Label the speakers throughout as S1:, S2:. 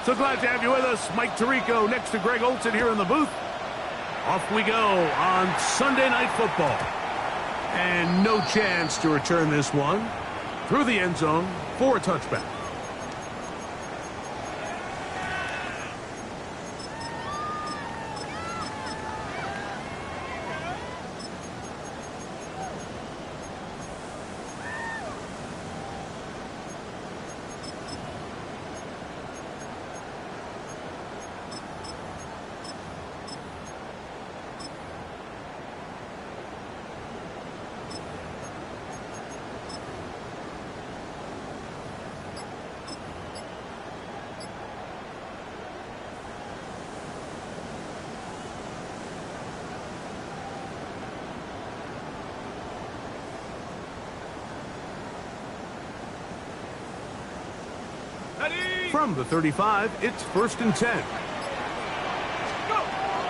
S1: So glad to have you with us. Mike Tirico next to Greg Olson here in the booth. Off we go on Sunday Night Football. And no chance to return this one through the end zone for a touchback. From the 35, it's 1st and 10.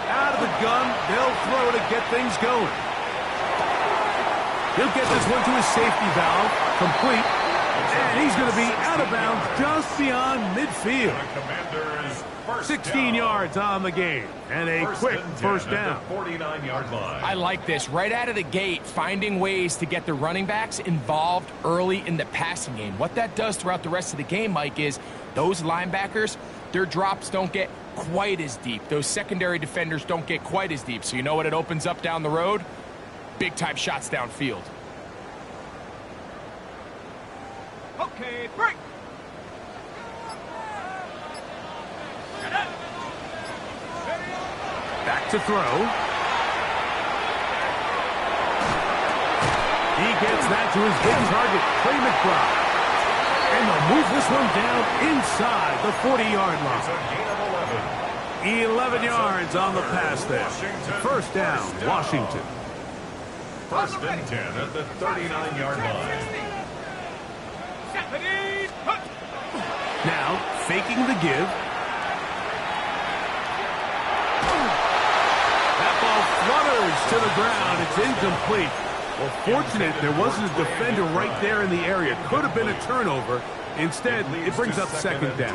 S1: Out of the gun, they'll throw to get things going. He'll get this one to his safety valve, complete, and he's going to be out of bounds just beyond midfield. 16 yards on the game, and a quick first down.
S2: 49-yard line.
S3: I like this. Right out of the gate, finding ways to get the running backs involved early in the passing game. What that does throughout the rest of the game, Mike, is those linebackers, their drops don't get quite as deep. Those secondary defenders don't get quite as deep. So you know what it opens up down the road? Big-time shots downfield.
S4: Okay, break.
S1: Back to throw. He gets that to his big target, Trey McBride. And they'll move this one down inside the 40-yard line. 11 yards on the pass there. First down, Washington.
S2: 1st and 10 at the 39-yard line.
S1: Now, faking the give. That ball flutters to the ground. It's incomplete. Well, fortunate there wasn't a defender right there in the area. Could have been a turnover. Instead, it brings up 2nd down.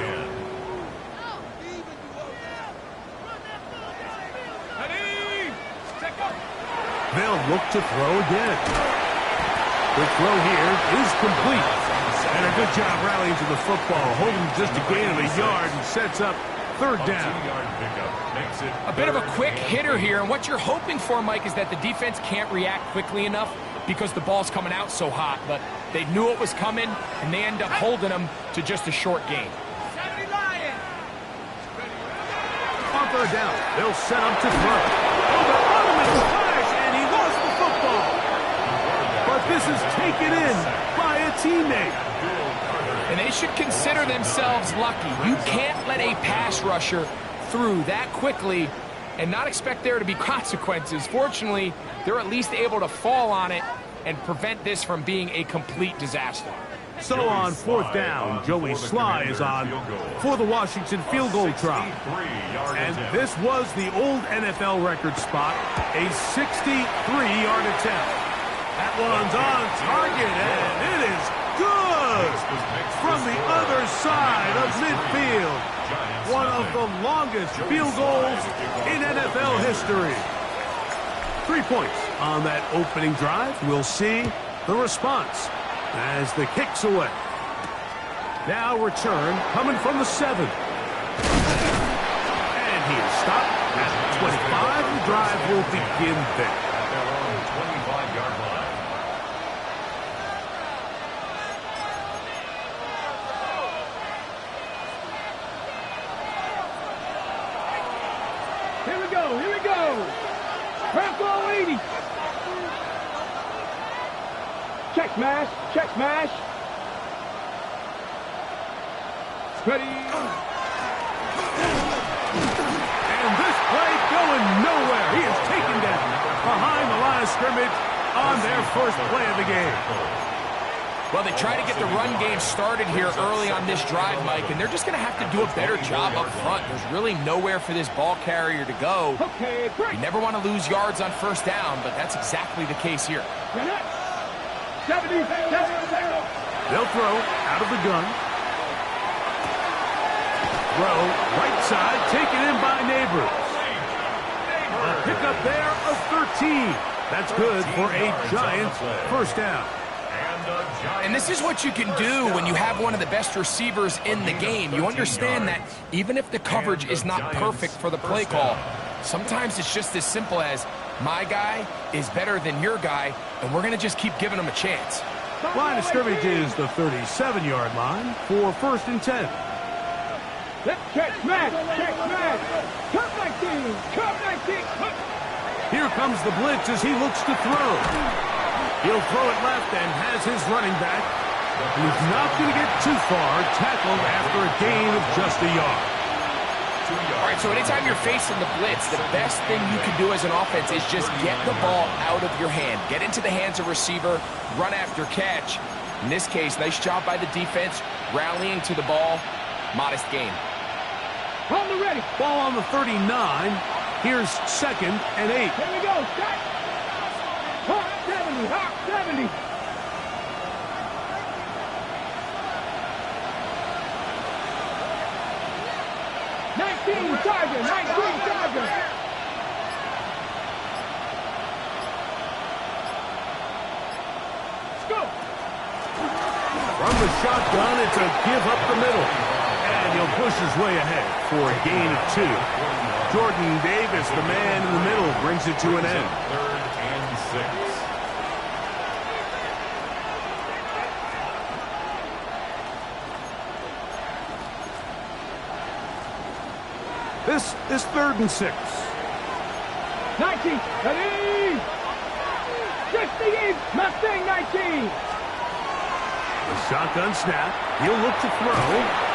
S1: They'll look to throw again. The throw here is complete. And a good job rallying to the football, holding just a gain of a yard and sets up 3rd down.
S3: A bit of a quick hitter here, and what you're hoping for, Mike, is that the defense can't react quickly enough because the ball's coming out so hot, but they knew it was coming, and they end up holding them to just a short gain.
S1: On 3rd down, they'll set up to throw. Oh, they're on him in a flash, and he lost the football. But this is taken in by a teammate.
S3: And they should consider themselves lucky. You can't let a pass rusher through that quickly and not expect there to be consequences. Fortunately, they're at least able to fall on it and prevent this from being a complete disaster.
S1: So on 4th down, Joey Sly is on for the Washington field goal try. And this was the old NFL record spot, a 63-yard attempt. That one's on target, and it is good from the other side of midfield. One of the longest field goals in NFL history. 3 points on that opening drive. We'll see the response as the kick's away. Now return coming from the 7. And he is stopped at the 25. The drive will begin there.
S2: At their own 25-yard line.
S4: Here we go, here we go. Bronco 80. Check smash, check smash. Ready.
S1: And this play going nowhere. He is taken down behind the line of scrimmage on their first play of the game.
S3: Well, they try to get the run game started here early on this drive, Mike, and they're just going to have to do a better job up front. There's really nowhere for this ball carrier to go.
S4: Okay, break.
S3: You never want to lose yards on 1st down, but that's exactly the case here.
S4: 70.
S1: They'll throw out of the gun. throw, right side, taken in by Neighbors. A pickup there of 13. That's good for a Giants first down.
S3: And this is what you can do when you have one of the best receivers in the game. You understand that even if the coverage is not perfect for the play call, sometimes it's just as simple as my guy is better than your guy, and we're going to just keep giving him a chance.
S1: Line of scrimmage is the 37-yard line for first and 10.
S4: Check, match. Cut 19. Cut 19. Cut.
S1: Here comes the blitz as he looks to throw. He'll throw it left and has his running back. He's not going to get too far, tackled after a gain of just a yard.
S3: All right, so anytime you're facing the blitz, the best thing you can do as an offense is just get the ball out of your hand. Get into the hands of receiver, run after catch. In this case, nice job by the defense, rallying to the ball. Modest gain.
S4: On the ready.
S1: Ball on the 39. Here's second and 8.
S4: Here we go. Start. Hawk 70. Hawk 70. Charger. 19 Charger. Let's go.
S1: From the shotgun, it's a give up the middle. And he'll push his way ahead for a gain of 2. Jordan Davis, the man in the middle, brings it to an end.
S2: 3rd and 6.
S1: This is 3rd and 6.
S4: 19. Ready. 68. Mustang 19.
S1: The shotgun snap. He'll look to throw.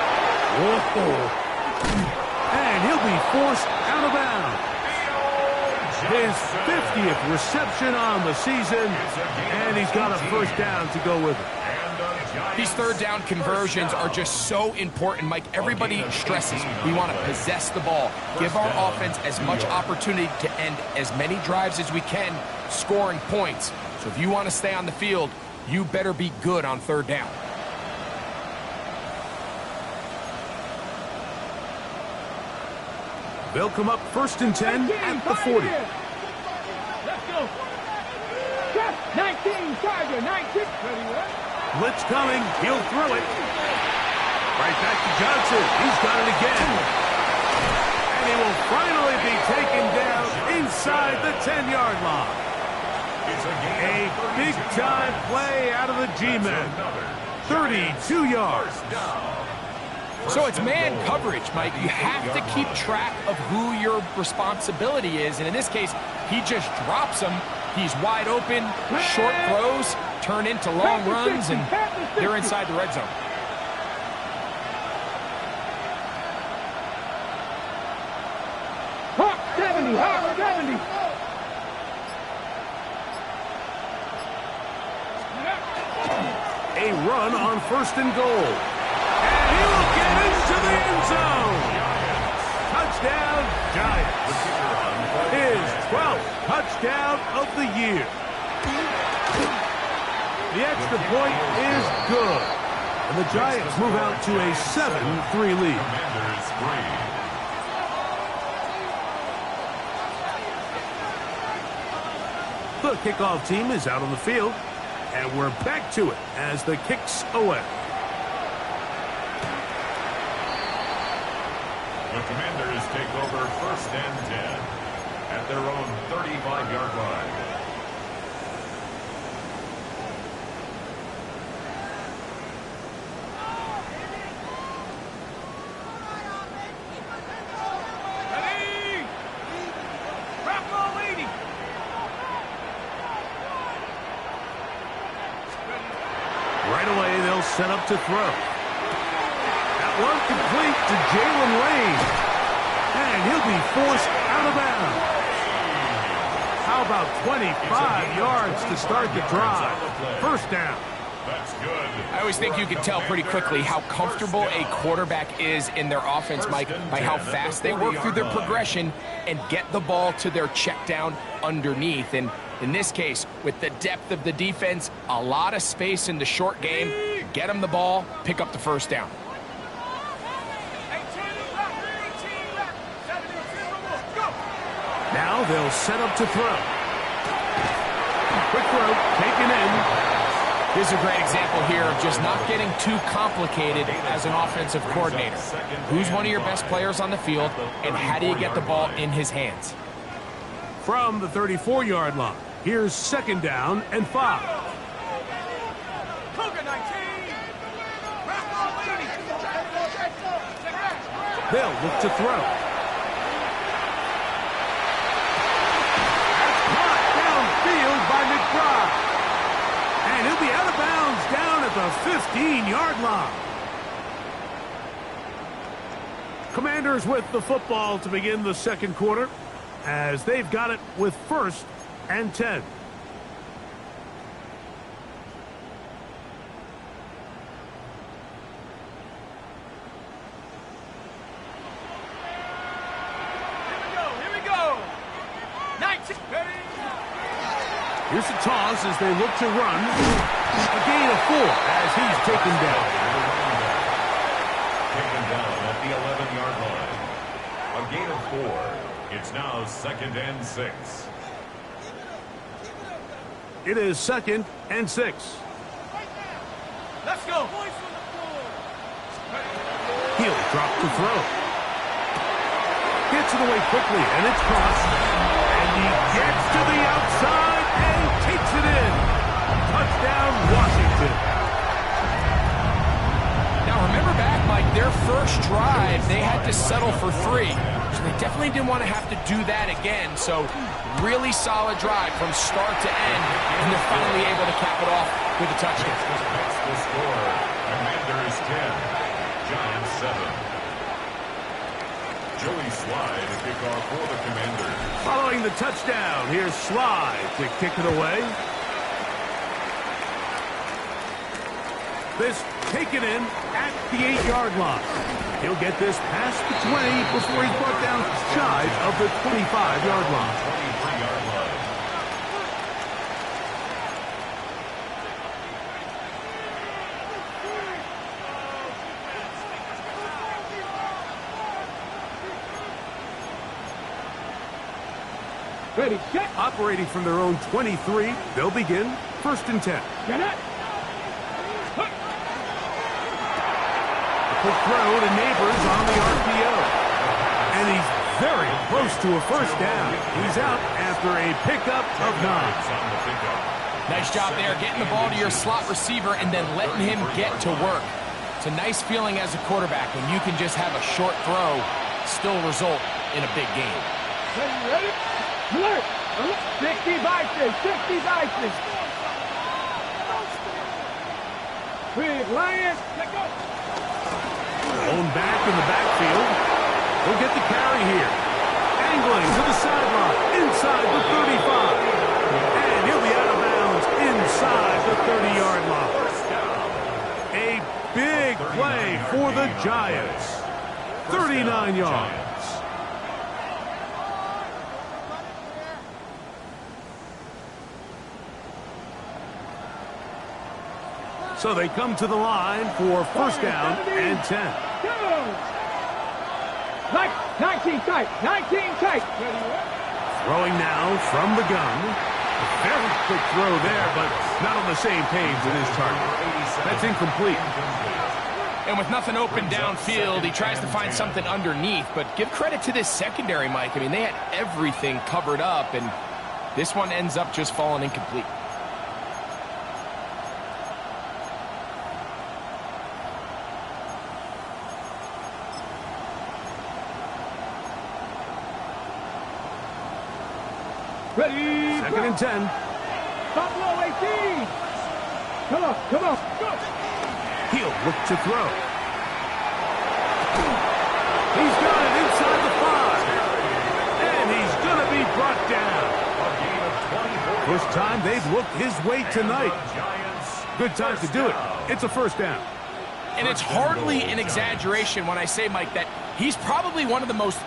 S1: Whoa. And he'll be forced out of bounds. His 50th reception on the season, and he's got a first down to go with it.
S3: These third down conversions are just so important, Mike. Everybody stresses we want to possess the ball, give our offense as much opportunity to end as many drives as we can, scoring points. So if you want to stay on the field, you better be good on third down.
S1: They'll come up first and 10 at the 40.
S4: Let's go. 19 Charger. 19.
S1: Blitz coming. He'll throw it. Right back to Johnson. He's got it again. And he will finally be taken down inside the 10-yard line. A big-time play out of the G-men. 32 yards.
S3: So it's man coverage, Mike. You have to keep track of who your responsibility is. And in this case, he just drops him. He's wide open. Short throws turn into long runs, and they're inside the red zone.
S4: Hawk 70. Hawk 70.
S1: A run on first and goal. And he will get into the end zone. Touchdown, Giants. His 12th touchdown of the year. The extra point is good. And the Giants move out to a 7-3 lead. The kickoff team is out on the field. And we're back to it as the kick's away.
S2: The Commanders take over first and 10 at their own 35-yard line.
S4: Ready. Bravo 80.
S1: Right away, they'll set up to throw. That one complete to Jalen Lane. And he'll be forced out of bounds. How about 25 yards to start the drive? First down.
S2: That's good.
S3: I always think you can tell pretty quickly how comfortable a quarterback is in their offense, Mike, by how fast they work through their progression and get the ball to their check down underneath. And in this case, with the depth of the defense, a lot of space in the short game, get them the ball, pick up the first down.
S1: Now they'll set up to throw. Quick throw, taken in.
S3: This is a great example here of just not getting too complicated as an offensive coordinator. Who's one of your best players on the field, and how do you get the ball in his hands?
S1: From the 34-yard line, here's 2nd down and 5. They'll look to throw. That's caught downfield by McBride. And he'll be out of bounds down at the 15-yard line. Commanders with the football to begin the 2nd quarter, as they've got it with 1st and 10. Here's the toss as they look to run. A gain of 4 as he's taken down.
S2: Taken down at the 11-yard line. A gain of 4. It's now 2nd and 6.
S1: It is 2nd and 6.
S3: Let's go.
S1: He'll drop to throw. Gets it away quickly, and it's crossed. And he gets to the outside and takes it in. Touchdown, Washington.
S3: Now remember back, Mike, their first drive, they had to settle for 3. So they definitely didn't want to have to do that again. So really solid drive from start to end, and they're finally able to cap it off with a touchdown.
S2: That's the score. Commanders 10, Giants 7. Joey Slye to kick off for the Commanders.
S1: Following the touchdown, here's Slye to kick it away. This taken in at the 8-yard line. He'll get this past the 20 before he's brought down shy of the 25-yard line.
S2: 23-yard line.
S4: Ready, set.
S1: Operating from their own 23, they'll begin 1st and 10.
S4: Get it.
S1: Quick throw to Neighbors on the RPO. And he's very close to a 1st down. He's out after a pickup of 9.
S3: Nice job there, getting the ball to your slot receiver and then letting him get to work. It's a nice feeling as a quarterback when you can just have a short throw still result in a big game.
S4: Ready? Alert! 60 vices! 60 vices! Big Lions! Let go!
S1: Blown back in the backfield. He'll get the carry here. Angling to the sideline, inside the 35. And he'll be out of bounds inside the 30-yard line. A big play for the Giants. 39 yards. So they come to the line for 1st down and 10.
S4: Go! 19 tight! 19 tight!
S1: Throwing now from the gun. A very quick throw there, but not on the same page as his target. That's incomplete.
S3: And with nothing open downfield, he tries to find something underneath. But give credit to this secondary, Mike. I mean, they had everything covered up, and this one ends up just falling incomplete.
S4: Ready?
S1: 2nd and 10.
S4: Buffalo 18! Come on, come on! Go!
S1: He'll look to throw. He's got it inside the 5. And he's going to be brought down. First time they've looked his way tonight. Good time to do it. It's a 1st down.
S3: And it's hardly an exaggeration when I say, Mike, that he's probably one of the most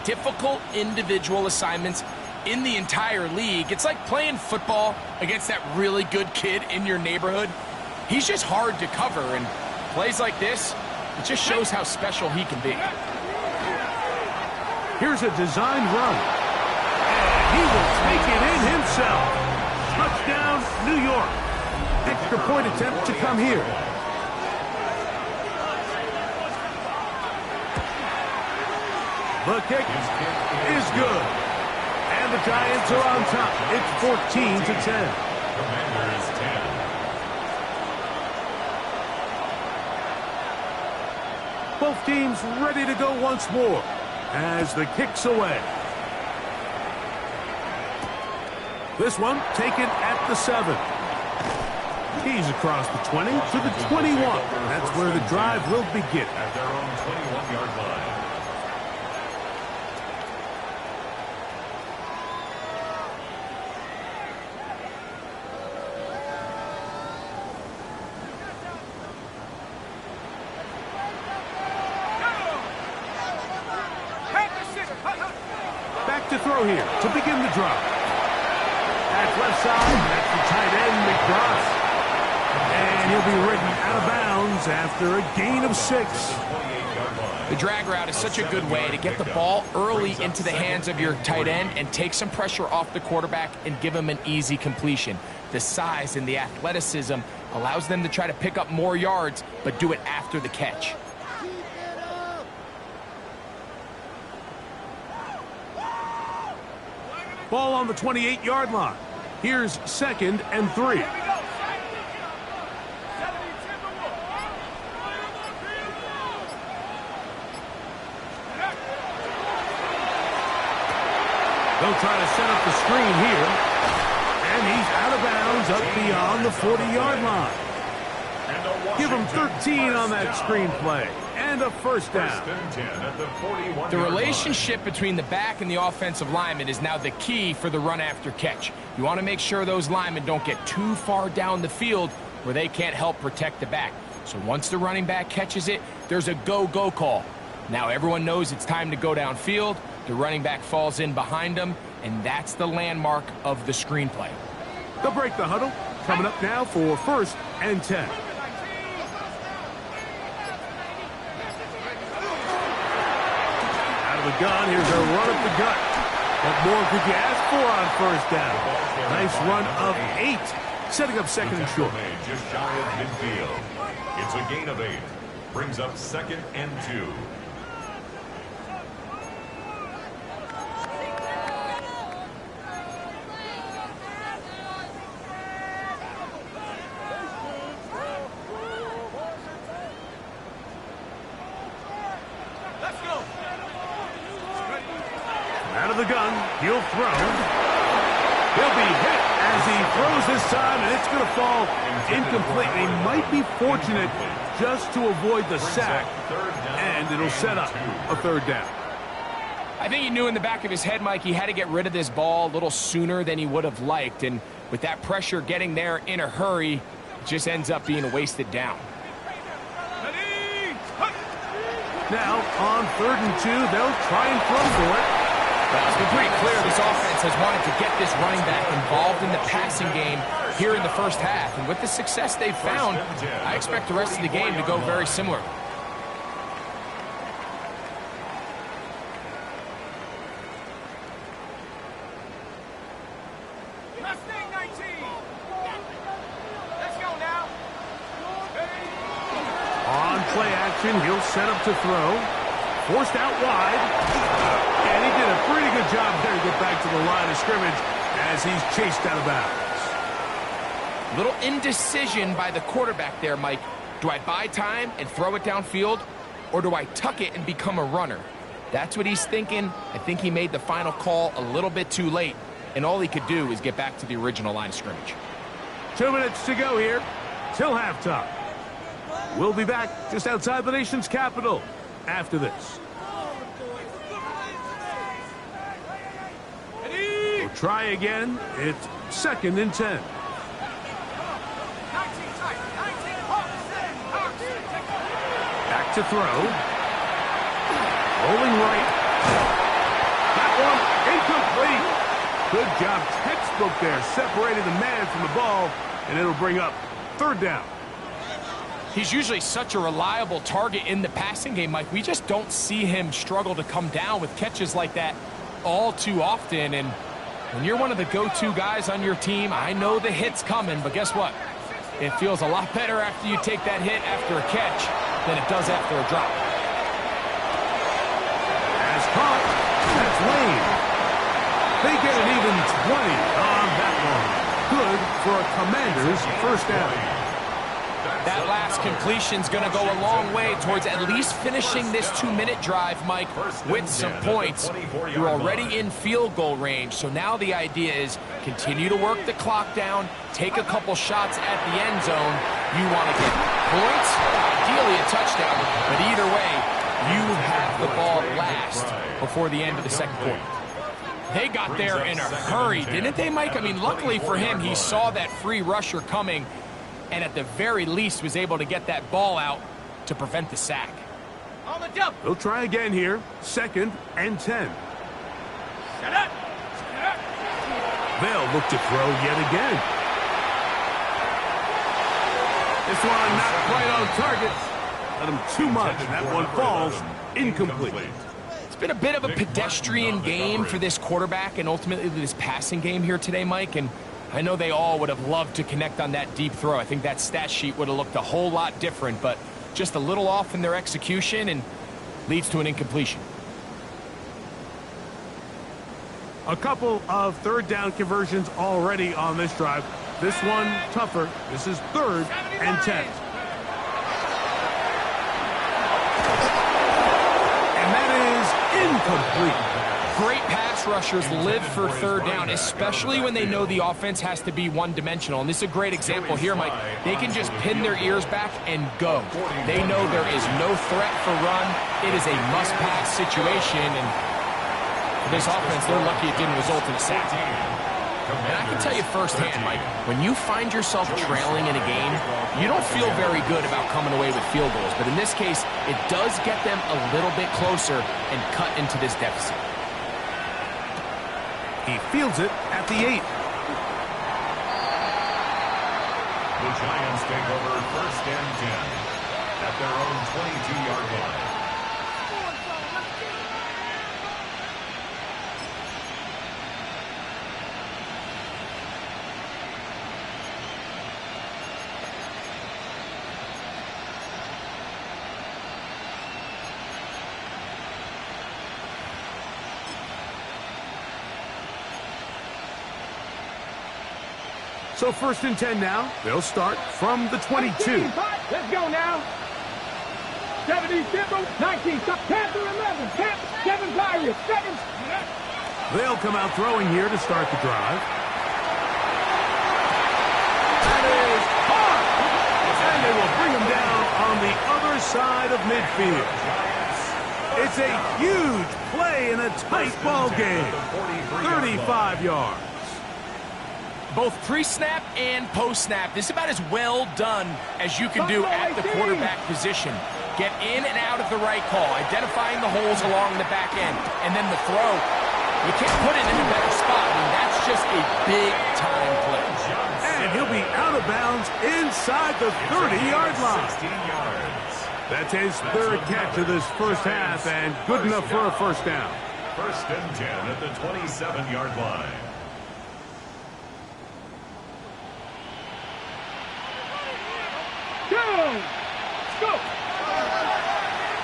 S3: difficult individual assignments in the entire league. It's like playing football against that really good kid in your neighborhood. He's just hard to cover, and plays like this, it just shows how special he can be.
S1: Here's a design run. And He will take it in himself. Touchdown, New York. Extra point attempt to come here. The kick is good. And the Giants are on top. It's 14-10.
S2: Commanders 10.
S1: Both teams ready to go once more as the kick's away. This one taken at the 7. He's across the 20 to the 21. That's where the drive will begin.
S2: At their own 21-yard line.
S1: Back to throw here to begin the drive. That's left side. That's the tight end, McBride. And he'll be ridden out of bounds after a gain of 6.
S3: The drag route is such a good way to get the ball early into the hands of your tight end and take some pressure off the quarterback and give him an easy completion. The size and the athleticism allows them to try to pick up more yards, but do it after the catch.
S1: Ball on the 28-yard line. Here's 2nd and 3. They'll try to set up the screen here. And he's out of bounds up beyond the 40-yard line. Give him 13 on that screen play. And a first down.
S3: The relationship between the back and the offensive lineman is now the key for the run after catch. You want to make sure those linemen don't get too far down the field where they can't help protect the back. So once the running back catches it, there's a go-go call. Now everyone knows it's time to go downfield. The running back falls in behind him, and that's the landmark of the screenplay.
S1: They'll break the huddle. Coming up now for 1st and 10. Out of the gun, here's a run up the gut. What more could you ask for on 1st down? Nice run of 8, setting up 2nd and short.
S2: Just shy of midfield. It's a gain of 8. Brings up 2nd and 2.
S1: Out of the gun, he'll throw. He'll be hit as he throws this time, and it's going to fall incomplete. He might be fortunate just to avoid the sack, and it'll set up a 3rd down.
S3: I think he knew in the back of his head, Mike, he had to get rid of this ball a little sooner than he would have liked, and with that pressure getting there in a hurry, it just ends up being a wasted down.
S1: Now, on 3rd and 2, they'll try and throw for it.
S3: Well, it's been pretty clear this offense has wanted to get this running back involved in the passing game here in the first half. And with the success they've found, I expect the rest of the game to go very similar.
S1: On play action, he'll set up to throw. Forced out wide. And he did a pretty good job there to get back to the line of scrimmage as he's chased out of bounds.
S3: Little indecision by the quarterback there, Mike. Do I buy time and throw it downfield, or do I tuck it and become a runner? That's what he's thinking. I think he made the final call a little bit too late, and all he could do is get back to the original line of scrimmage.
S1: 2 minutes to go here till halftime. We'll be back just outside the nation's capital after this. We'll try again. It's 2nd and 10. Back to throw. Rolling right. That one incomplete. Good job. Textbook there. Separated the man from the ball, and it'll bring up 3rd down.
S3: He's usually such a reliable target in the passing game, Mike. We just don't see him struggle to come down with catches like that all too often. And When you're one of the go-to guys on your team, I know the hit's coming, but guess what? It feels a lot better after you take that hit after a catch than it does after a drop.
S1: As caught, that's Lane. They get an even 20 on that one. Good for a Commanders first down.
S3: That last completion's going to go a long way towards at least finishing this 2-minute drive, Mike, with some points. You're already in field goal range, so now the idea is continue to work the clock down, take a couple shots at the end zone. You want to get points, ideally a touchdown, but either way, you have the ball last before the end of the second quarter. They got there in a hurry, didn't they, Mike? I mean, luckily for him, he saw that free rusher coming, and at the very least was able to get that ball out to prevent the sack.
S4: On the jump.
S1: They'll try again here. 2nd and 10.
S4: Shut up.
S1: They'll look to throw yet again. This one not quite on target. Let him too much. That one falls incomplete.
S3: It's been a bit of a pedestrian game for this quarterback and ultimately this passing game here today, Mike, and I know they all would have loved to connect on that deep throw. I think that stat sheet would have looked a whole lot different, but just a little off in their execution and leads to an incompletion.
S1: A couple of third down conversions already on this drive. This one tougher. This is 3rd and 10. And that is incomplete.
S3: Great pass rushers live for third down, especially when they know the offense has to be one-dimensional. And this is a great example here, Mike. They can just pin their ears back and go. They know there is no threat for run. It is a must-pass situation, and for this offense, they're lucky it didn't result in a sack. And I can tell you firsthand, Mike, when you find yourself trailing in a game, you don't feel very good about coming away with field goals. But in this case, it does get them a little bit closer and cut into this deficit.
S1: He fields it at the 8.
S2: The Giants take over 1st and 10 at their own 22-yard line.
S1: So 1st and 10 now. They'll start from the 22.
S4: Let's go now. 70 Timber, 19, Panther 11, 7 Pirates, 7.
S1: They'll come out throwing here to start the drive. That is hard. And they will bring him down on the other side of midfield. It's a huge play in a tight ball game. 35 yards.
S3: Both pre-snap and post-snap, this is about as well done as you can do at the quarterback position. Get in and out of the right call, identifying the holes along the back end, and then the throw. You can't put it in a better spot. I mean, that's just a big-time play.
S1: And he'll be out of bounds inside the 30-yard line. That's his 3rd catch of this first half, and good enough for a first down.
S2: 1st and 10 at the 27-yard line.
S4: Go!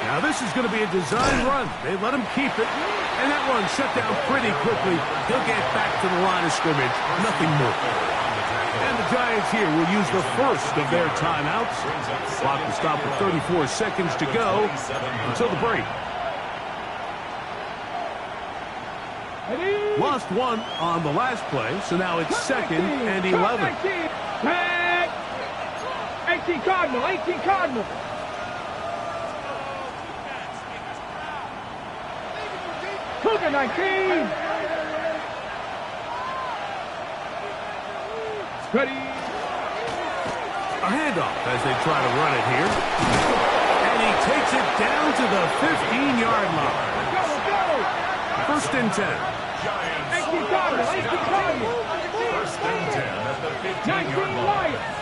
S1: Now this is going to be a design run. They let him keep it, and that one shut down pretty quickly. He'll get back to the line of scrimmage, nothing more. And the Giants here will use the first of their timeouts. Clock will stop with 34 seconds to go until the break. Lost one on the last play, so now it's 2nd and 11.
S4: 18 Cardinal, 18 Cardinal. Cougar 19. Ready.
S1: A handoff as they try to run it here. And he takes it down to the 15-yard line.
S4: Go, go.
S1: 1st and 10.
S2: Giants.
S4: 18 Cardinal, 18 Cardinal.
S2: 1st and 10 at the
S4: 19
S2: 15-yard line.
S4: Lions.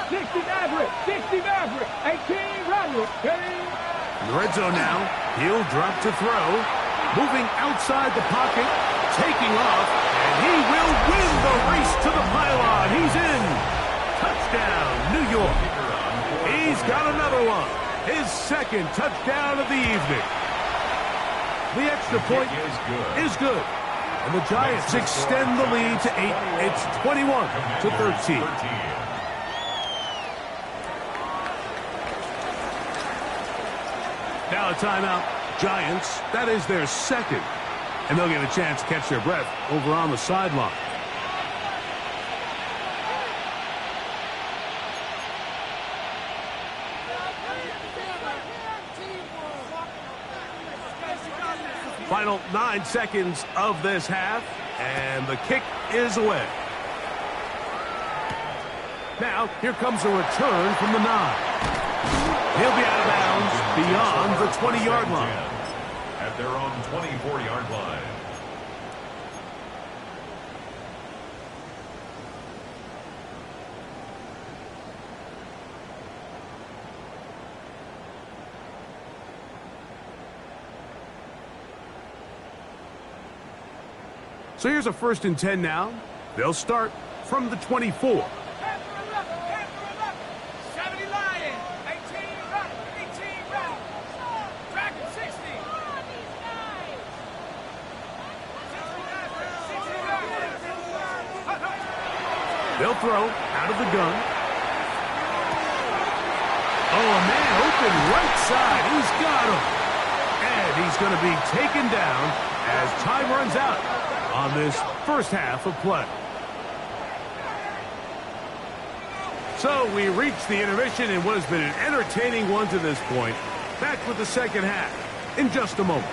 S4: 60 Maverick, 60 Maverick, 18 Roderick. Ready.
S1: In the red zone now. He'll drop to throw. moving outside the pocket, taking off, and he will win the race to the pylon. He's in. Touchdown, New York. He's got another one. His second touchdown of the evening. The extra point is good. And the Giants extend the lead to 8. It's 21-13. Now a timeout. Giants, that is their second. And they'll get a chance to catch their breath over on the sideline. Final 9 seconds of this half, and the kick is away. Now, here comes a return from the 9. He'll be out of bounds beyond the 20-yard line.
S2: At their own 24-yard line.
S1: So here's a 1st and 10 now. They'll start from the 24. They'll throw out of the gun. Oh, a man open right side. He's got him. And he's going to be taken down as time runs out on this first half of play. So we reach the intermission in what has been an entertaining one to this point. Back with the second half in just a moment.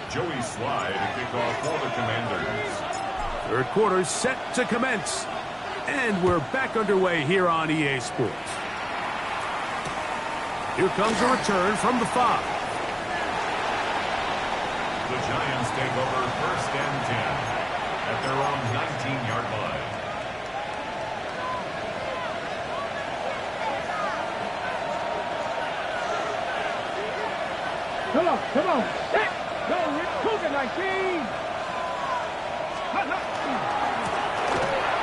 S2: Joey Sly to kick off for the Commanders.
S1: Third quarter set to commence. And we're back underway here on EA Sports. Here comes a return from the 5.
S2: The Giants take over 1st and 10 at their own 19-yard line.
S4: Come on. Set. Go, Rick. Cougar 19.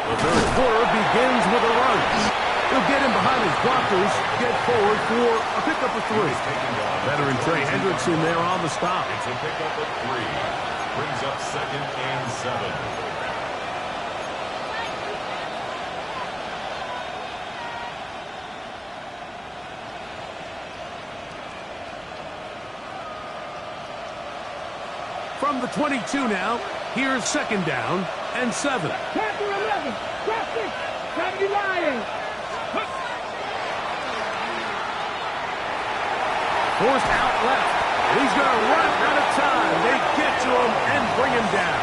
S1: The third quarter begins with a run. He'll get him behind his blockers, get forward for a pickup of 3. Veteran Trey Hendrickson there on the stop.
S2: It's a pickup of 3. Brings up 2nd and 7.
S1: From the 22 now, here's 2nd down and 7.
S4: Panther 11. Traffic. 70 Lions.
S1: Forced out left. He's going to run out of time. They get to him and bring him down.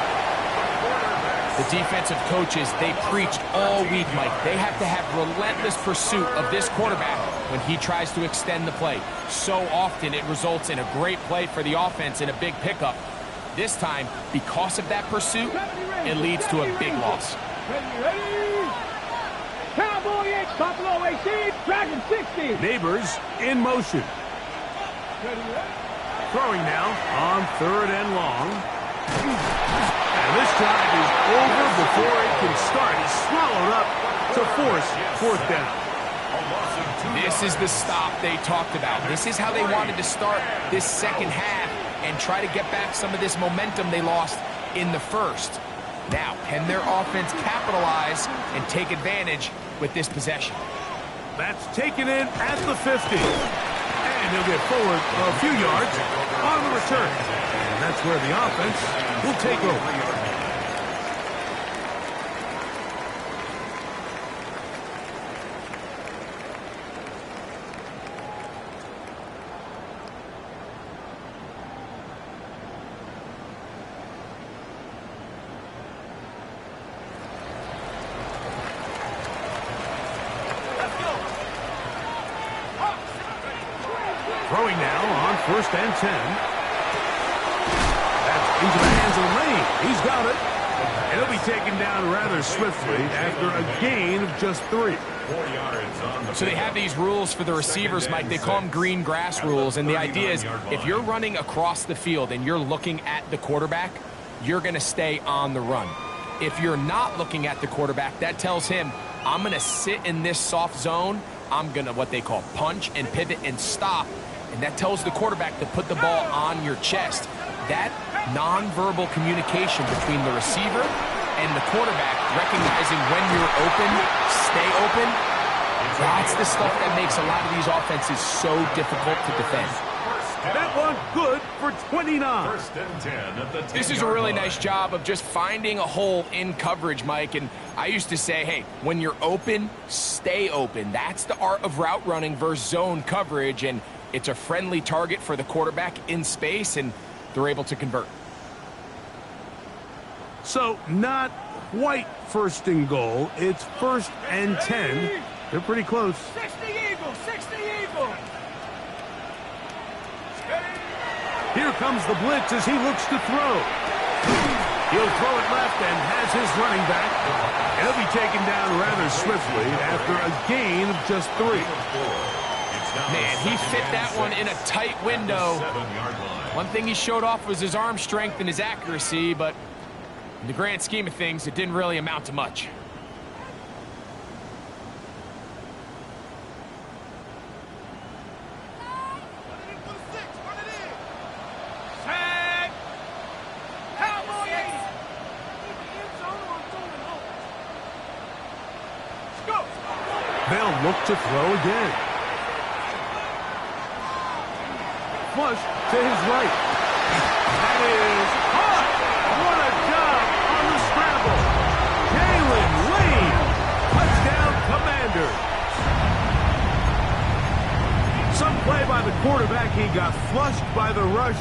S3: The defensive coaches, they preached all week, Mike. They have to have relentless pursuit of this quarterback when he tries to extend the play. So often it results in a great play for the offense and a big pickup. This time, because of that pursuit, it leads to a big loss.
S4: Ready. Cowboy X, Buffalo AC, Dragon 60.
S1: Neighbors in motion. Throwing now on 3rd and long. And this drive is over before it can start. He's swallowed up to force 4th down.
S3: This is the stop they talked about. This is how they wanted to start this second half and try to get back some of this momentum they lost in the first. Now, can their offense capitalize and take advantage with this possession?
S1: That's taken in at the 50. And he'll get forward a few yards on the return. And that's where the offense will take over. Throwing now on 1st and 10. That's into the hands of Lane. He's got it. And he'll be taken down rather swiftly after a gain of just 3.
S2: 4 yards on the
S3: So they have these rules for the receivers, Mike. They call them green grass rules. And the idea is if you're running across the field and you're looking at the quarterback, you're going to stay on the run. If you're not looking at the quarterback, that tells him, I'm going to sit in this soft zone. I'm going to what they call punch and pivot and stop. And that tells the quarterback to put the ball on your chest. That nonverbal communication between the receiver and the quarterback, recognizing when you're open, stay open, that's the stuff that makes a lot of these offenses so difficult to defend.
S1: That one good for 29.
S2: First and 10 at the 10-yard
S3: This is a really
S2: line.
S3: nice job of just finding a hole in coverage, Mike. And I used to say, hey, when you're open, stay open. That's the art of route running versus zone coverage. And it's a friendly target for the quarterback in space, and they're able to convert.
S1: So not quite first and goal. It's first and 10. They're pretty close.
S4: 60 Eagles, 60 Eagles.
S1: Here comes the blitz as he looks to throw. He'll throw it left and has his running back. And he'll be taken down rather swiftly after a gain of just 3.
S3: Man, he fit that one in a tight window.
S2: 7-yard line.
S3: One thing he showed off was his arm strength and his accuracy, but in the grand scheme of things, it didn't really amount to much.
S4: Tag. Cowboy 80. Let's go.
S1: They'll look to throw again. Flush to his right. That is caught. What a job on the scramble. Jalen Lane. Touchdown, Commanders. Some play by the quarterback. He got flushed by the rush,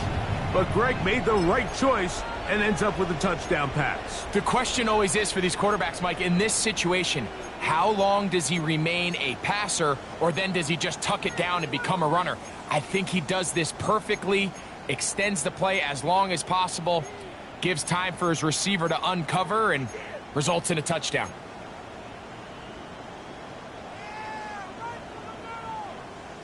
S1: but Greg made the right choice and ends up with a touchdown pass.
S3: The question always is for these quarterbacks, Mike, in this situation, how long does he remain a passer, or then does he just tuck it down and become a runner? I think he does this perfectly, extends the play as long as possible, gives time for his receiver to uncover, and results in a touchdown.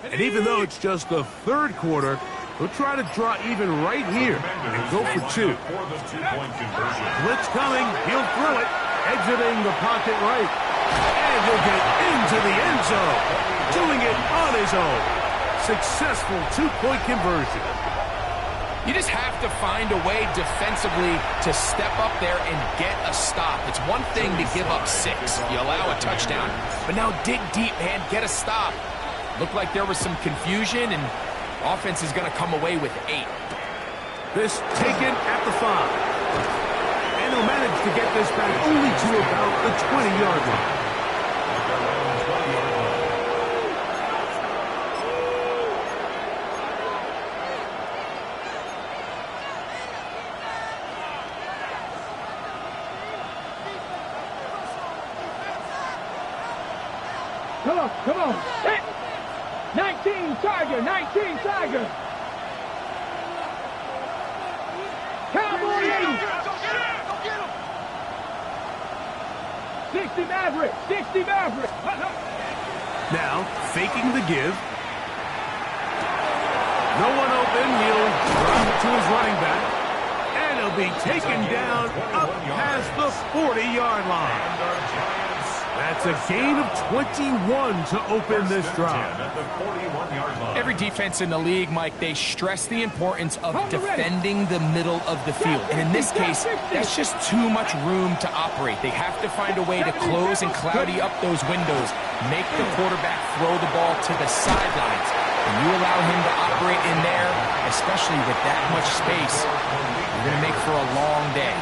S1: And even though it's just the third quarter, he'll try to draw even right here and go for 2.
S2: For the 2-point conversion.
S1: Blitz coming. He'll throw it. Exiting the pocket right. And he'll get into the end zone. Doing it on his own. Successful 2-point conversion.
S3: You just have to find a way defensively to step up there and get a stop. It's one thing to give up 6. You allow a touchdown. But now dig deep, man. Get a stop. Looked like there was some confusion, and offense is going to come away with 8.
S1: This taken at the 5. And he'll manage to get this back only to about the 20-yard line.
S4: Come on. Hit. 19 Tiger, 19 Tiger. Cowboy 80. 60 Maverick, 60 Maverick.
S1: Now, faking the give. No one open. He'll drop it to his running back. And he'll be taken down up past the 40-yard line. That's a gain of 21 to open this drive.
S2: At the 41-yard line.
S3: Every defense in the league, Mike, they stress the importance of defending the middle of the field. And in this case, that's just too much room to operate. They have to find a way to close and cloudy up those windows, make the quarterback throw the ball to the sidelines. And you allow him to operate in there, especially with that much space, you're going to make for a long day.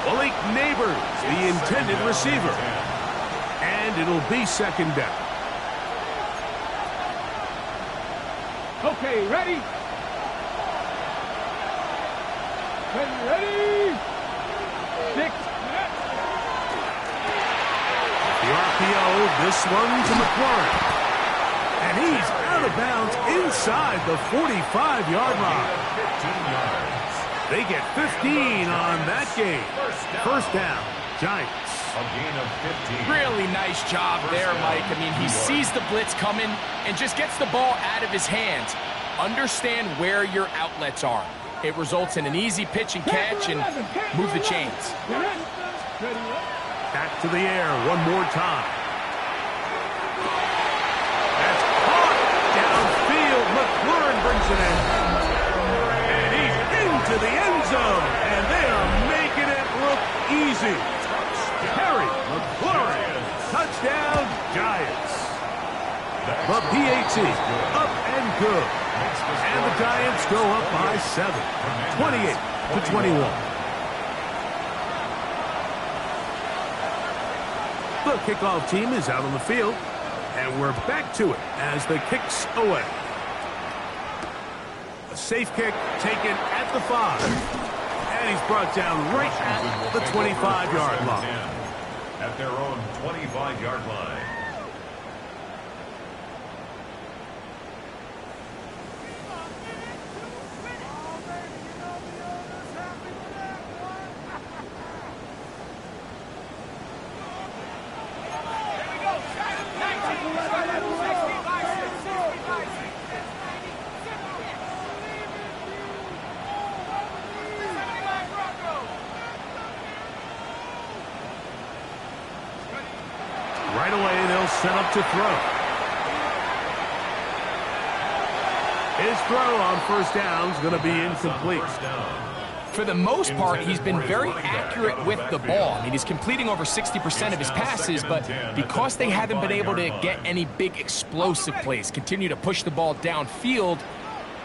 S1: Malik Neighbors, the intended receiver. And it'll be second down.
S4: Okay, ready? Ready? 6.
S1: The RPO, this one to McLaurin. And he's out of bounds inside the 45-yard line.
S2: 15 yards.
S1: They get 15 on that game. First down, Giants.
S2: A gain of 15.
S3: Really nice job there, Mike. I mean, he sees the blitz coming and just gets the ball out of his hands. Understand where your outlets are. It results in an easy pitch and catch and move the chains.
S1: Back to the air one more time. That's caught downfield. McLaurin brings it in. And he's into the end zone. And they are making it look easy. Terry McLaurin. Touchdown, Giants. The PAT up and good. And the Giants go up by 7, 28-21. The kickoff team is out on the field, and we're back to it as the kick's away. A safe kick taken at the 5, and he's brought down right at the 25-yard line.
S2: At their own 25-yard line.
S1: Right away, they'll set up to throw. His throw on first down is going to be incomplete.
S3: For the most part, he's been very accurate with the ball. I mean, he's completing over 60% of his passes, but because they haven't been able to get any big explosive plays, continue to push the ball downfield,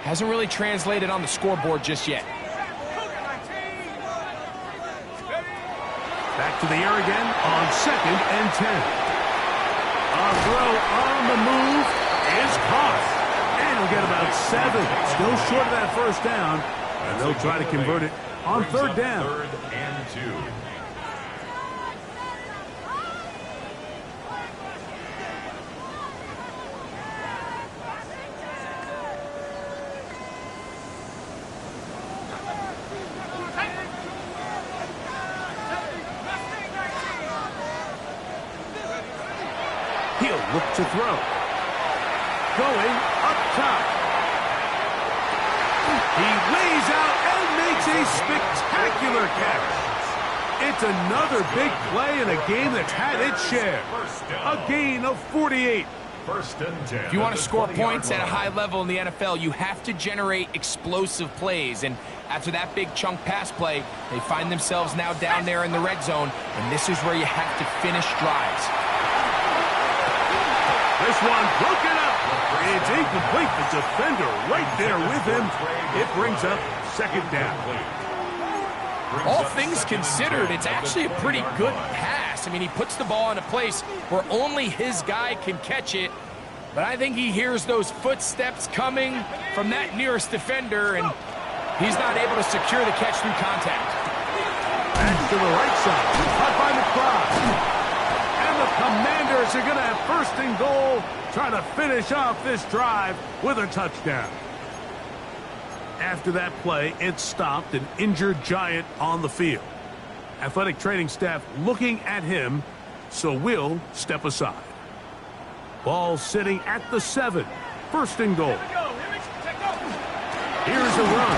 S3: hasn't really translated on the scoreboard just yet.
S1: Back to the air again on 2nd and 10. A throw on the move is caught. And he'll get about 7. Still short of that first down. And they'll try to convert it on 3rd down.
S2: 3rd and 2.
S1: He'll look to throw. Going up top. He lays out and makes a spectacular catch. It's another big play in a game that's had its share. A gain of 48.
S2: 1st and 10.
S3: If you want to score points at a high level in the NFL, you have to generate explosive plays. And after that big chunk pass play, they find themselves now down there in the red zone. And this is where you have to finish drives.
S1: This one broken up. It's incomplete. The defender right there with him. It brings up 2nd down.
S3: All things considered, it's actually a pretty good pass. I mean, he puts the ball in a place where only his guy can catch it. But I think he hears those footsteps coming from that nearest defender, and he's not able to secure the catch through contact.
S1: Back to the right side. Caught by McBride. And the Commanders are going to have 1st and goal, trying to finish off this drive with a touchdown. After that play, it stopped an injured Giant on the field. Athletic training staff looking at him, so we'll step aside. Ball sitting at the 7. 1st and goal. Here's a run.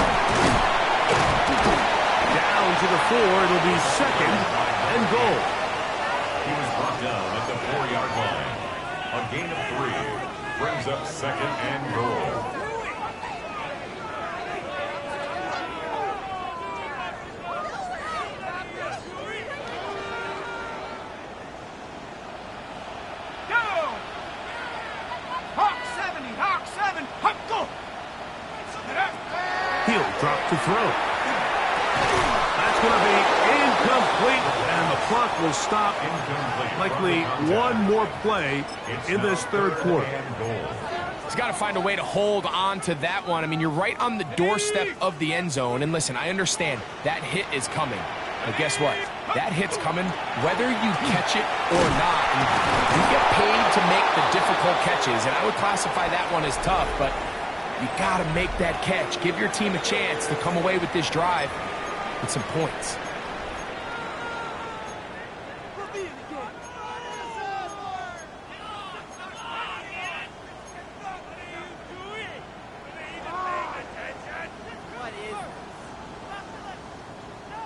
S1: Down to the 4. It'll be 2nd and goal.
S2: He was brought down at the 4-yard line. A gain of 3 brings up 2nd and goal.
S1: He'll drop to throw. That's going to be incomplete, and the clock will stop. Likely one more play in this 3rd quarter.
S3: He's got to find a way to hold on to that one. I mean, you're right on the doorstep of the end zone. And listen, I understand that hit is coming. But guess what? That hit's coming whether you catch it or not. And you get paid to make the difficult catches. And I would classify that one as tough. But You got to make that catch. Give your team a chance to come away with this drive with some points.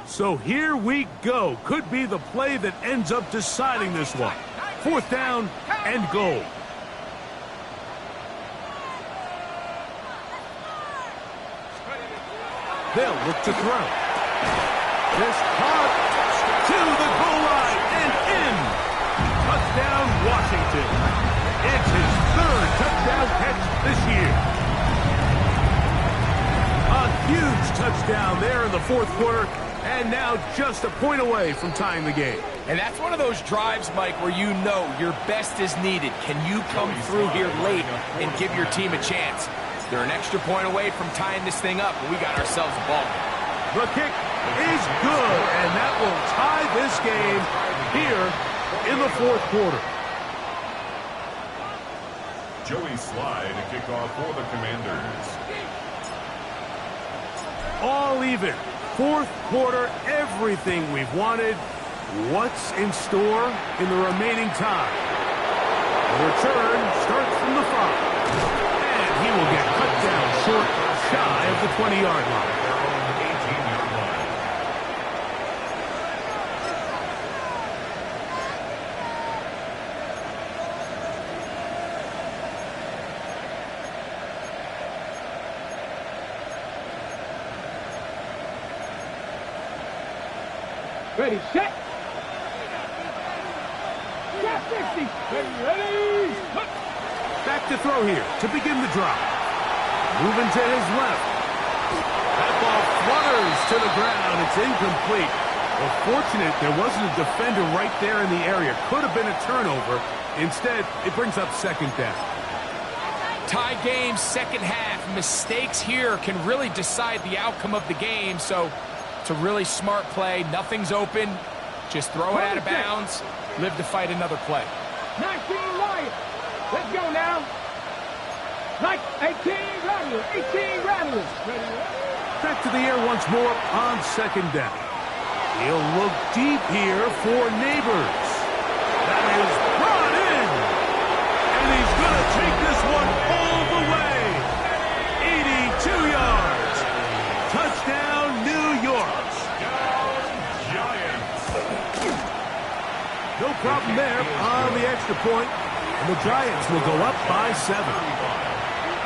S1: So here we go. Could be the play that ends up deciding this one. 4th down and goal. They'll look to throw. This caught to the goal line and in. Touchdown, Washington. It's his 3rd touchdown catch this year. A huge touchdown there in the 4th quarter. And now just a point away from tying the game.
S3: And that's one of those drives, Mike, where you know your best is needed. Can you come through here late and give your team a chance? They're an extra point away from tying this thing up, and we got ourselves a ball game.
S1: The kick is good, and that will tie this game here in the 4th quarter.
S2: Joey Sly to kick off for the Commanders.
S1: All even. 4th quarter, everything we've wanted. What's in store in the remaining time? The return starts from the 5. And he will get cut down short, shy of the 20-yard line.
S2: Their own 18-yard line.
S4: Ready, set. Got 60. Ready.
S1: Back to throw here to begin the drive. Moving to his left. That ball flutters to the ground. It's incomplete. Well, fortunate there wasn't a defender right there in the area. Could have been a turnover. Instead, it brings up 2nd down.
S3: Tie game, 2nd half. Mistakes here can really decide the outcome of the game, so it's a really smart play. Nothing's open. Just throw it out of bounds. Live to fight another play.
S4: 19 Lions. Let's go now. 18 Rattlers. 18 Rattlers.
S1: Back to the air once more on 2nd down. He'll look deep here for Neighbors. That is brought in. And he's going to take this one all the way. 82 yards. Touchdown, New York. No problem there on the extra point. And the Giants will go up by 7.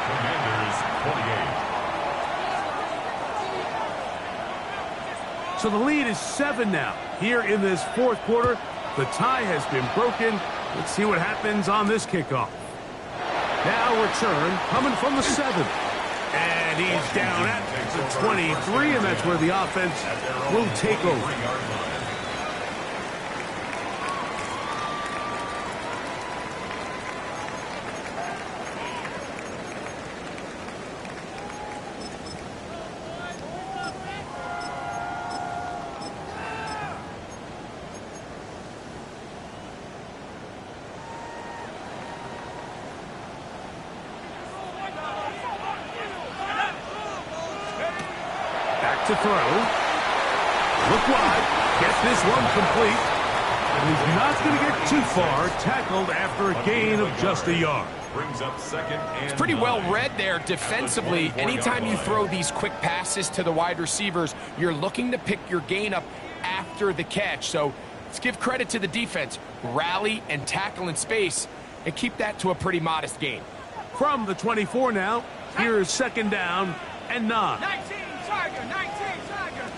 S2: Commanders 28.
S1: So the lead is 7 now. Here in this 4th quarter, the tie has been broken. Let's see what happens on this kickoff. Now return coming from the 7. And he's down at the 23, and that's where the offense will take over. To throw. Look wide. Get this one complete. And he's not going to get too far. Tackled after a gain of just a yard.
S2: Brings up 2nd and
S3: It's pretty well read there defensively. Anytime you throw these quick passes to the wide receivers, you're looking to pick your gain up after the catch. So let's give credit to the defense. Rally and tackle in space and keep that to a pretty modest gain.
S1: From the 24 now, here's 2nd down and 9.
S4: 19 Tiger. 19 Tiger. 19.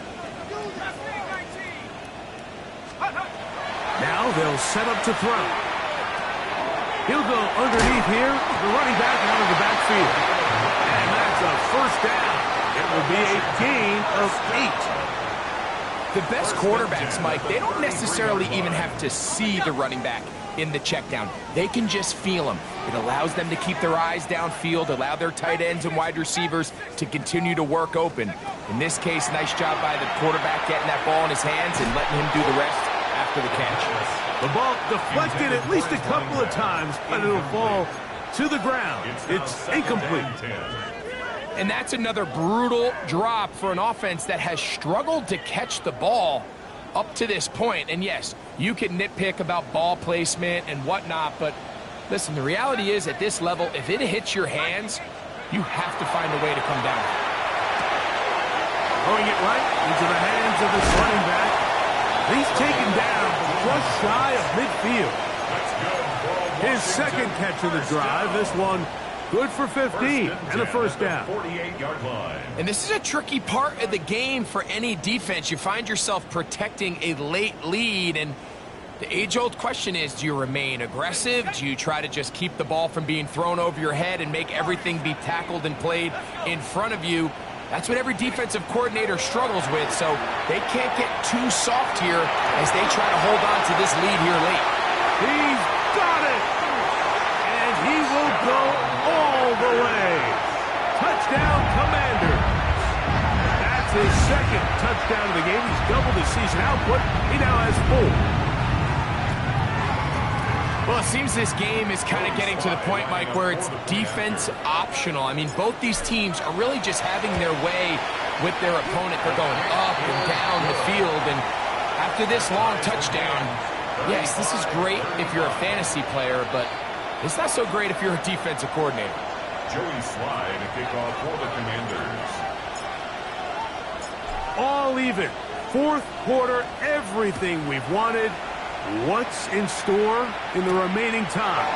S1: Now they'll set up to throw. He'll go underneath here. The running back out of the backfield. And that's a 1st down. It will be a gain of 8.
S3: The best quarterbacks, Mike, they don't necessarily even have to see the running back in the check down. They can just feel him. It allows them to keep their eyes downfield, allow their tight ends and wide receivers to continue to work open. In this case, nice job by the quarterback getting that ball in his hands and letting him do the rest after the catch.
S1: The ball deflected at least a couple of times, but it'll fall to the ground. It's incomplete.
S3: And that's another brutal drop for an offense that has struggled to catch the ball up to this point. And yes, you can nitpick about ball placement and whatnot, but listen, the reality is at this level, if it hits your hands, you have to find a way to come down.
S1: Throwing it right into the hands of his running back. He's taken down just shy of midfield. His second catch of the drive. This one good for 15 and a first down.
S2: 48-yard line.
S3: And this is a tricky part of the game for any defense. You find yourself protecting a late lead, and the age-old question is, do you remain aggressive? Do you try to just keep the ball from being thrown over your head and make everything be tackled and played in front of you? That's what every defensive coordinator struggles with, so they can't get too soft here as they try to hold on to this lead here late.
S1: He's got it! And he will go all the way. Touchdown, Commanders. That's his second touchdown of the game. He's doubled his season output. He now has 4.
S3: Well, it seems this game is kind of getting to the point, Mike, where it's defense optional. I mean, both these teams are really just having their way with their opponent. They're going up and down the field, and after this long touchdown, yes, this is great if you're a fantasy player, but it's not so great if you're a defensive coordinator.
S2: Joey Sly to kick off for the Commanders.
S1: All even. Fourth quarter, everything we've wanted. What's in store in the remaining time?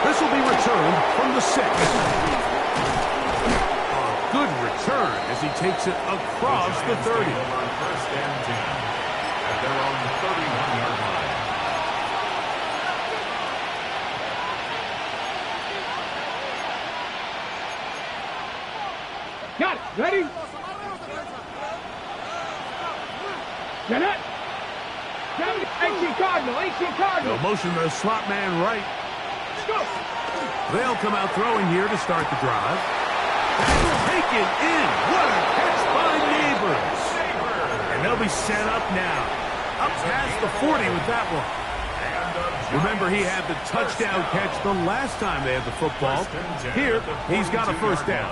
S1: This will be returned from the 6. A good return as he takes it across the 30.
S2: First and 10 at their own 31-yard line.
S4: Got it. Ready? Get it. 18 Cardinal.
S1: They'll motion the slot man right.
S4: Go.
S1: They'll come out throwing here to start the drive. Taken in. What a catch by Neighbors. And they'll be set up now. Up past the 40 with that one. Remember, he had the touchdown catch the last time they had the football. Here, he's got a first down.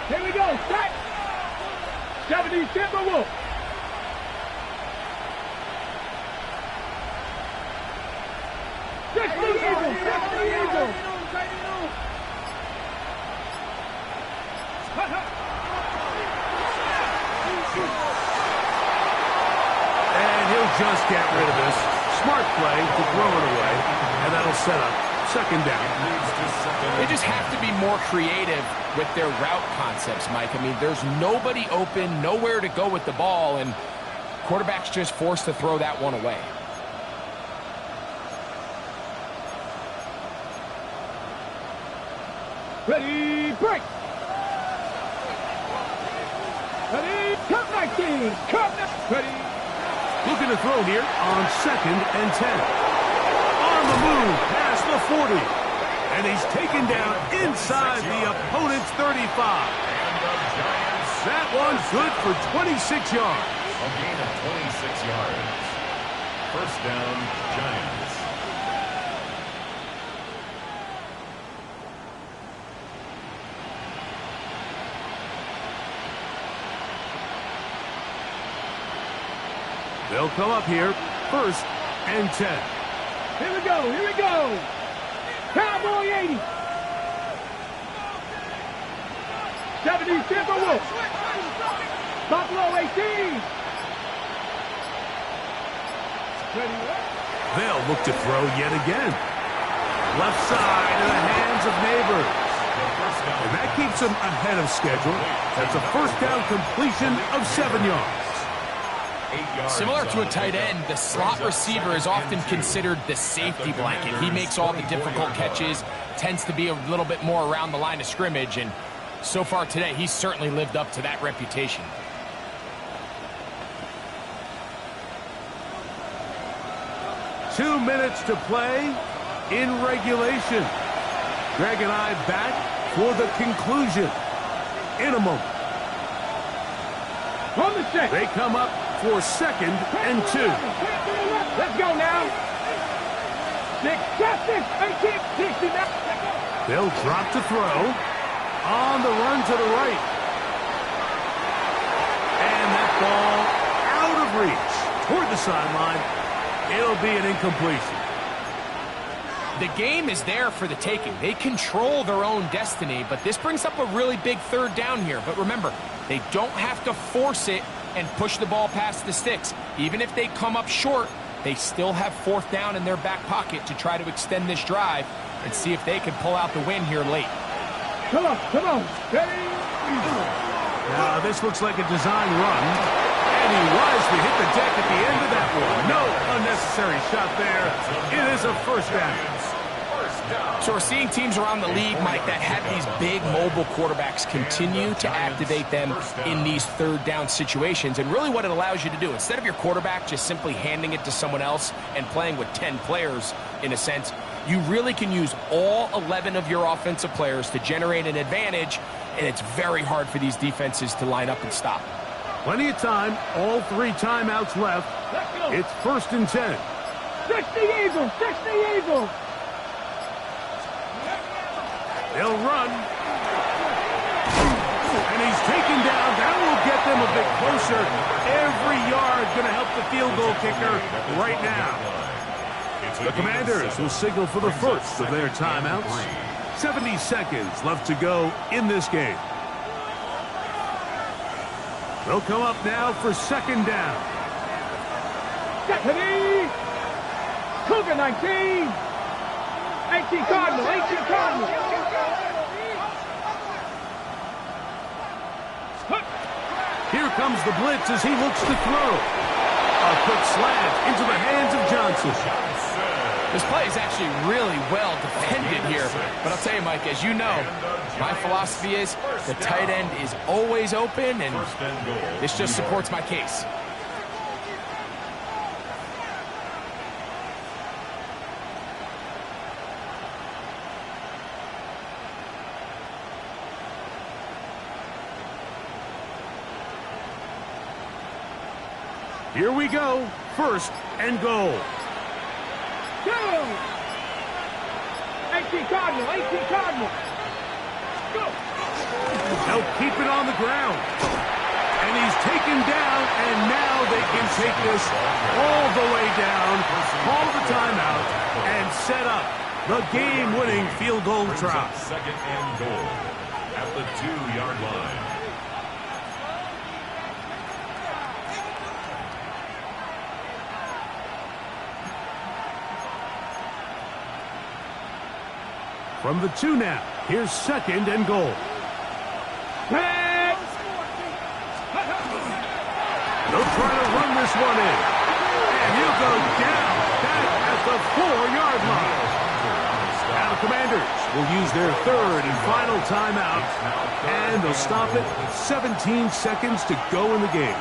S4: Here we go. Set. 70 Timberwolf. Six the Eagle. Six the Eagle.
S1: And he'll just get rid of this. Smart play to throw it away. And that'll set up second down.
S3: They just have to be more creative with their route concepts, Mike. I mean, there's nobody open, nowhere to go with the ball, and quarterback's just forced to throw that one away.
S4: Ready, break. Ready, cut 19. Cut. Ready.
S1: Looking to throw here on second and 10. On the move past the 40. And he's taken down inside the opponent's 35. That one's good for 26 yards.
S2: A gain of 26 yards. First down, Giants.
S1: They'll come up here, first and 10.
S4: Here we go. Here we go. Cowboy 80. 70 Timberwolf. Buffalo 18. Ready,
S1: They'll look to throw yet again. Left side in the hands of Neighbors. And that keeps them ahead of schedule. That's a first down completion of 7 yards.
S3: Similar to a tight end, the slot receiver is often considered the safety blanket. He makes all the difficult catches, tends to be a little bit more around the line of scrimmage, and so far today, he's certainly lived up to that reputation.
S1: Two minutes to play in regulation. Greg and I back for the conclusion in a moment.
S4: On the set.
S1: They come up for second and 2.
S4: Let's go now. 6, justice, 18, 69.
S1: They'll drop to throw. On the run to the right. And that ball out of reach toward the sideline. It'll be an incompletion.
S3: The game is there for the taking. They control their own destiny, but this brings up a really big third down here. But remember, they don't have to force it and push the ball past the sticks. Even if they come up short, they still have fourth down in their back pocket to try to extend this drive and see if they can pull out the win here late.
S4: Come on, come on. Ready?
S1: Now, this looks like a design run. And he wisely hit the deck at the end of that one. No unnecessary shot there. It is a first down.
S3: So we're seeing teams around the league, Mike, that have these big mobile quarterbacks continue to activate them in these third down situations. And really what it allows you to do, instead of your quarterback just simply handing it to someone else and playing with 10 players, in a sense, you really can use all 11 of your offensive players to generate an advantage, and it's very hard for these defenses to line up and stop.
S1: Plenty of time. All 3 timeouts left. It's 1st and 10.
S4: 60 Eagles, 60 Eagles.
S1: They'll run. And he's taken down. That will get them a bit closer. Every yard going to help the field goal kicker right now. The Commanders will signal for the first of their timeouts. 70 seconds left to go in this game. They'll come up now for 2nd down.
S4: Deputy! Cougar 19! 18 Cardinal, 18 Cardinal!
S1: Here comes the blitz as he looks to throw. A quick slant into the hands of Johnson.
S3: This play is actually really well defended here. But I'll tell you, Mike, as you know, my philosophy is the tight end is always open, and this just supports my case.
S1: Here we go. 1st and goal.
S4: Go! 18 Cardinal, 18 Cardinal! Go!
S1: They'll keep it on the ground. And he's taken down, and now they can take this all the way down, call the timeout, and set up the game-winning field goal try.
S2: 2nd and goal at the 2-yard line.
S1: From the 2 now, here's 2nd and goal.
S4: Pass!
S1: They'll try to run this one in. And he'll go down back at the 4-yard line. Now the Commanders will use their 3rd and final timeout. And they'll stop it. 17 seconds to go in the game.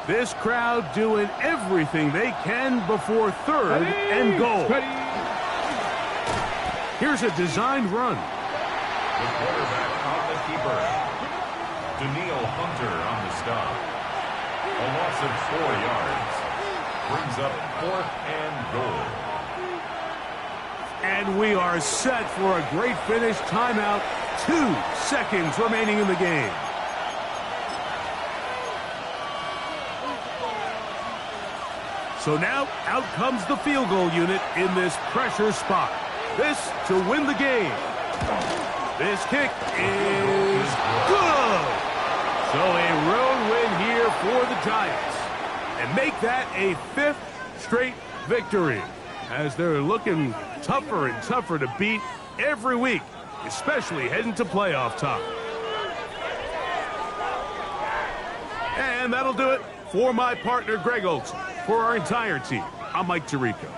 S1: This crowd doing everything they can before 3rd and goal. Here's a designed run.
S2: The quarterback on the keeper. Daniil Hunter on the stop. A loss of 4 yards. Brings up 4th and goal.
S1: And we are set for a great finish. Timeout. 2 seconds remaining in the game. So now, out comes the field goal unit in this pressure spot. This to win the game. This kick is good. So a road win here for the Giants. And make that a 5th straight victory. As they're looking tougher and tougher to beat every week, especially heading to playoff time. And that'll do it for my partner, Greg Olson. For our entire team, I'm Mike Tirico.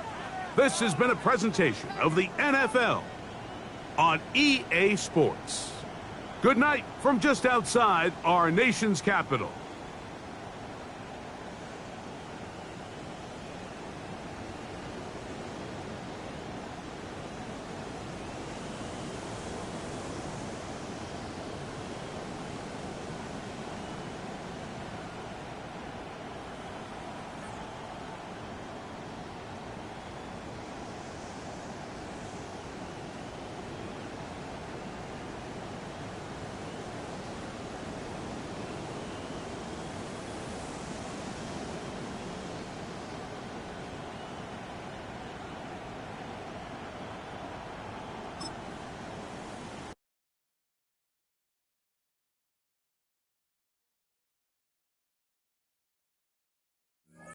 S1: This has been a presentation of the NFL on EA Sports. Good night from just outside our nation's capital.